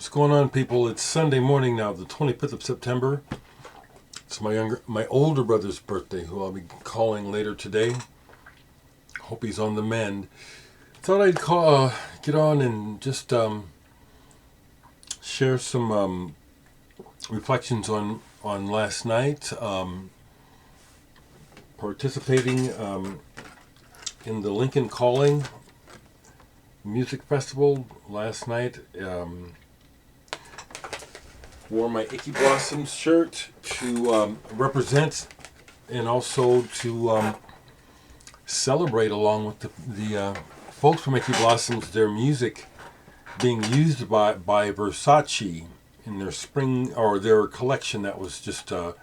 What's going on, people? It's Sunday morning now, the 25th of September. It's my older brother's birthday, who I'll be calling later today. Hope he's on the mend. Thought I'd get on and just share some reflections on last night. Participating in the Lincoln Calling Music Festival last night. Wore my Icky Blossoms shirt to represent and also to celebrate along with the folks from Icky Blossoms, their music being used by Versace in their spring or their collection that was just all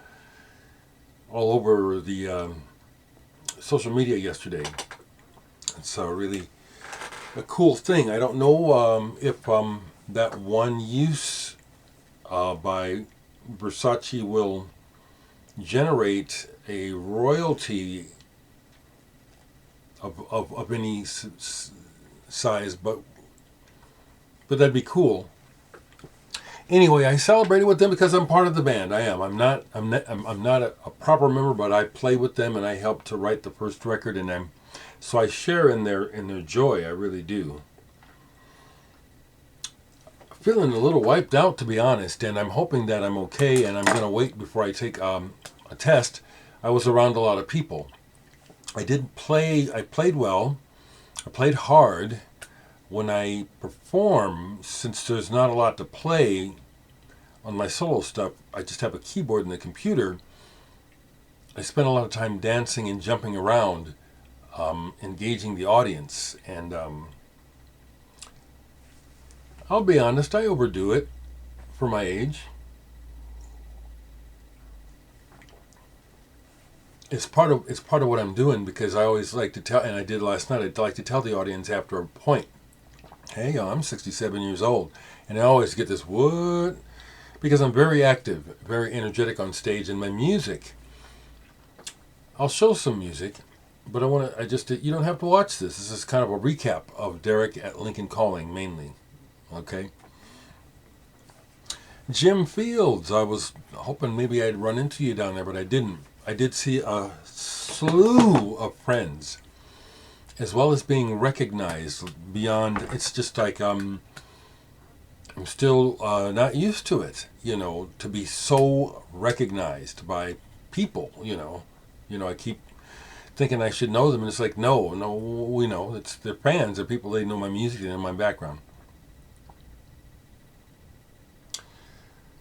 over the social media yesterday. It's really a cool thing. I don't know if that one use by Versace will generate a royalty of any size, but that'd be cool. Anyway, I celebrated with them because I'm part of the band. I am. I'm not a proper member, but I play with them and I helped to write the first record, and so I share in their joy. I really do. Feeling a little wiped out, to be honest, and I'm hoping that I'm okay, and I'm going to wait before I take a test. I was around a lot of people. I played well. I played hard. When I perform, since there's not a lot to play on my solo stuff, I just have a keyboard and the computer. I spend a lot of time dancing and jumping around, engaging the audience, and I'll be honest, I overdo it for my age. It's part of what I'm doing, because I always like to tell, and I did last night, I'd like to tell the audience after a point, hey, I'm 67 years old. And I always get this, what? Because I'm very active, very energetic on stage, and my music, I'll show some music, but you don't have to watch this. This is kind of a recap of Dereck at Lincoln Calling, mainly. Okay. Jim Fields, I was hoping maybe I'd run into you down there, but I didn't. I did see a slew of friends, as well as being recognized beyond. It's just like I'm still not used to it, to be so recognized by people. I keep thinking I should know them, and it's like, no, we know they're fans, they're people, they know my music, they know my background.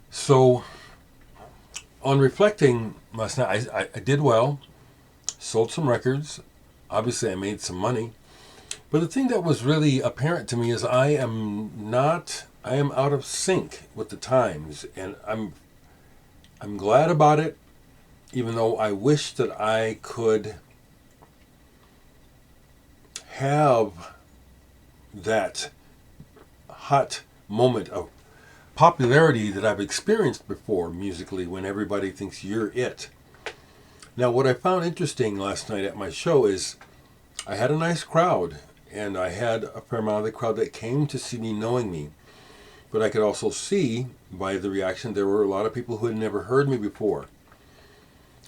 So, on reflecting last night, I did well, sold some records. Obviously, I made some money. But the thing that was really apparent to me is I am out of sync with the times, and I'm glad about it, even though I wish that I could have that hot moment of popularity that I've experienced before musically, when everybody thinks you're it. Now, what I found interesting last night at my show is I had a nice crowd, and I had a fair amount of the crowd that came to see me knowing me. But I could also see by the reaction there were a lot of people who had never heard me before.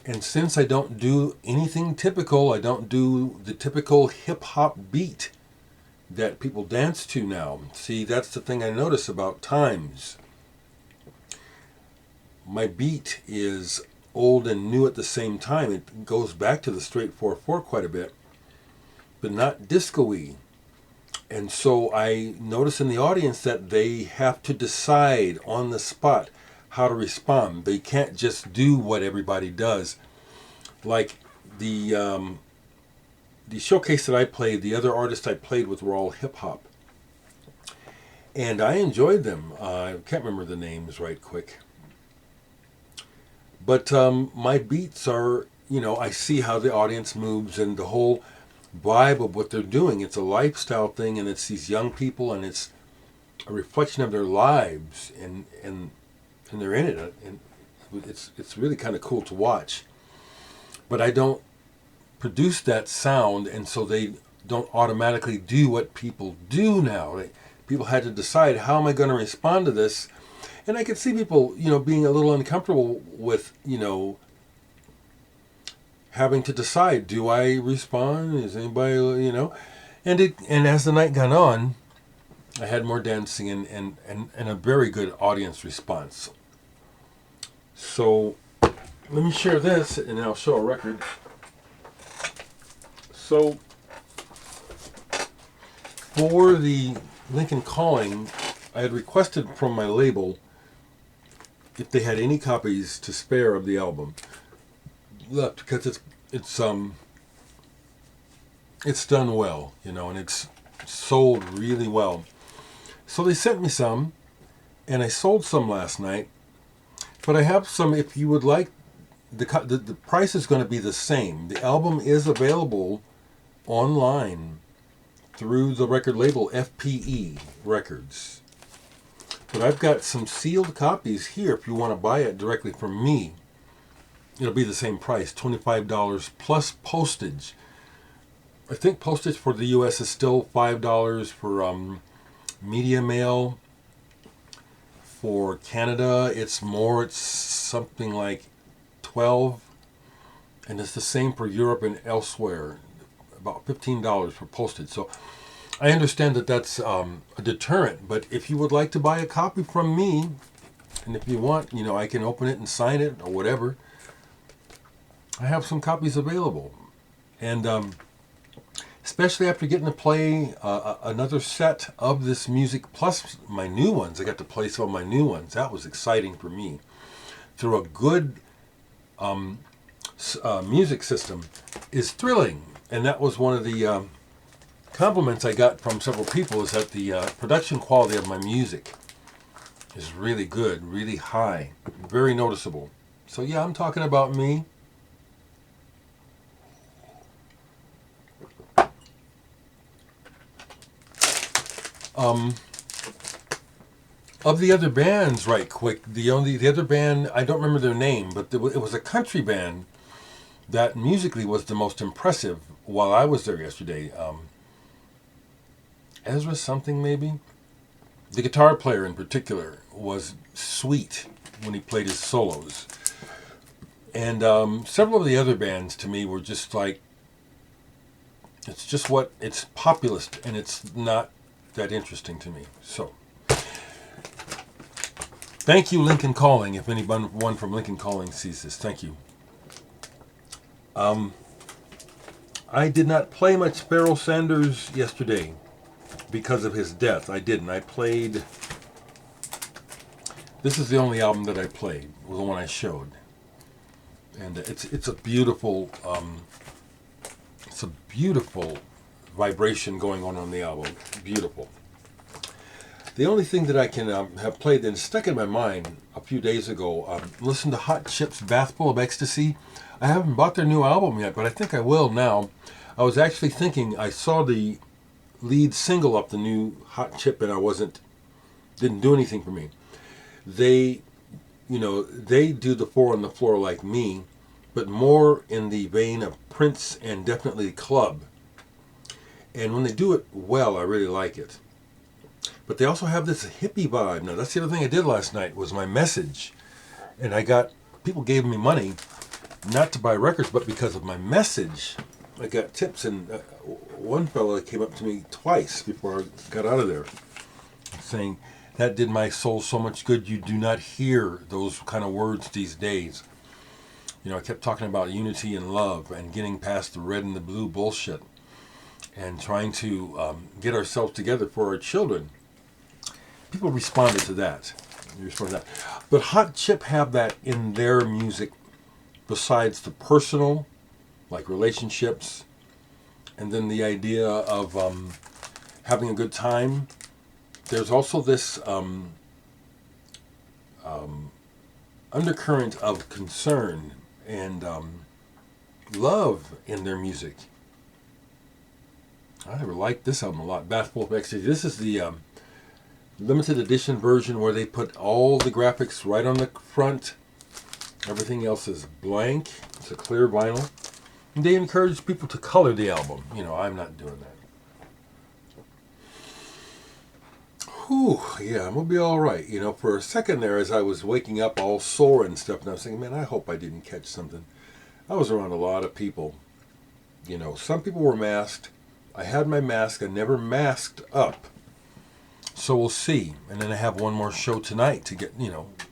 And since I don't do anything typical, I don't do the typical hip-hop beat that people dance to now. See, that's the thing I notice about times. My beat is old and new at the same time. It goes back to the straight 4/4 quite a bit, but not disco-y. And so I notice in the audience that they have to decide on the spot how to respond. They can't just do what everybody does. Like the showcase that I played, the other artists I played with were all hip-hop. And I enjoyed them. I can't remember the names right quick. But my beats are, I see how the audience moves and the whole vibe of what they're doing. It's a lifestyle thing, and it's these young people, and it's a reflection of their lives, and they're in it, and it's really kind of cool to watch. But I don't produce that sound, and so they don't automatically do what people do now. people had to decide, how am I going to respond to this? And I could see people, being a little uncomfortable with, having to decide, do I respond? Is anybody, and as the night got on, I had more dancing and a very good audience response. So let me share this, and I'll show a record. So for the Lincoln Calling, I had requested from my label if they had any copies to spare of the album left, because it's done well, and it's sold really well. So they sent me some, and I sold some last night. But I have some, if you would like. The price is going to be the same. The album is available online through the record label FPE Records. But I've got some sealed copies here if you want to buy it directly from me. It'll be the same price, $25 plus postage. I think postage for the US is still $5 for media mail. For Canada, it's more. It's something like $12, and it's the same for Europe and elsewhere, about $15 for postage. So I understand that that's a deterrent, but if you would like to buy a copy from me, and if you want, I can open it and sign it or whatever, I have some copies available. And especially after getting to play another set of this music, plus my new ones. I got to play some of my new ones. That was exciting for me. Through a good music system is thrilling. And that was one of the compliments I got from several people, is that the production quality of my music is really good, really high, very noticeable. So yeah, I'm talking about me. Of the other bands, right quick, the other band, I don't remember their name, but it was a country band that musically was the most impressive while I was there yesterday. Ezra something, maybe? The guitar player in particular was sweet when he played his solos. And several of the other bands to me were just like, it's populist, and it's not that interesting to me. So thank you, Lincoln Calling, if anyone from Lincoln Calling sees this. Thank you. I did not play much Pharoah Sanders yesterday because of his death. I didn't. I played. This is the only album that I played, was the one I showed, and it's a beautiful vibration going on the album. Beautiful. The only thing that I can have played and stuck in my mind a few days ago, listen to Hot Chip's Bathfull of Ecstasy. I haven't bought their new album yet, but I think I will now. I was actually thinking, I saw the lead single up the new Hot Chip, and didn't do anything for me. They do the Four on the Floor like me, but more in the vein of Prince and definitely Club. And when they do it well, I really like it. But they also have this hippie vibe. Now, that's the other thing I did last night, was my message. And people gave me money, not to buy records, but because of my message. I got tips, and one fellow came up to me twice before I got out of there, saying, that did my soul so much good. You do not hear those kind of words these days. I kept talking about unity and love and getting past the red and the blue bullshit and trying to get ourselves together for our children. People responded to that. But Hot Chip have that in their music, besides the personal, like relationships, and then the idea of having a good time. There's also this undercurrent of concern and love in their music. I never liked this album a lot, Bathfull of Ecstasy. This is the limited edition version where they put all the graphics right on the front. Everything else is blank. It's a clear vinyl. And they encourage people to color the album. I'm not doing that. Whew, yeah, I'm gonna be all right. You know, for a second there, as I was waking up all sore and stuff, and I was thinking, man, I hope I didn't catch something. I was around a lot of people. You know, some people were masked. I had my mask. I never masked up. So we'll see. And then I have one more show tonight to get,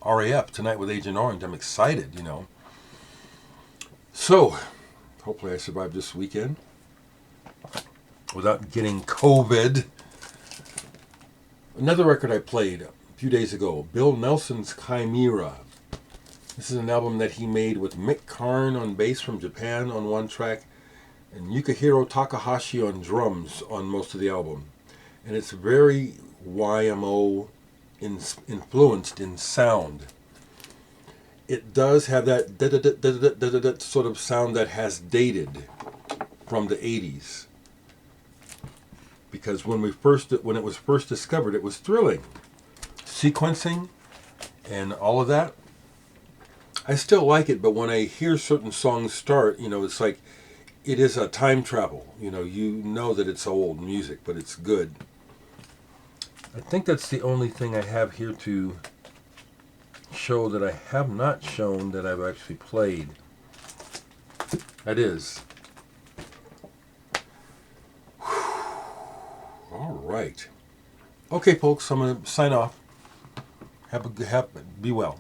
RAF tonight with Agent Orange. I'm excited. So, hopefully I survive this weekend without getting COVID. Another record I played a few days ago, Bill Nelson's Chimera. This is an album that he made with Mick Karn on bass from Japan on one track and Yukihiro Takahashi on drums on most of the album. And it's very YMO influenced in sound. It does have that sort of sound that has dated from the 80s. Because when it was first discovered, it was thrilling. Sequencing and all of that. I still like it, but when I hear certain songs start, it's like it is a time travel. You know that it's old music, but it's good. I think that's the only thing I have here to show that I have not shown that I've actually played. That is. All right. Okay, folks, I'm going to sign off. Be well.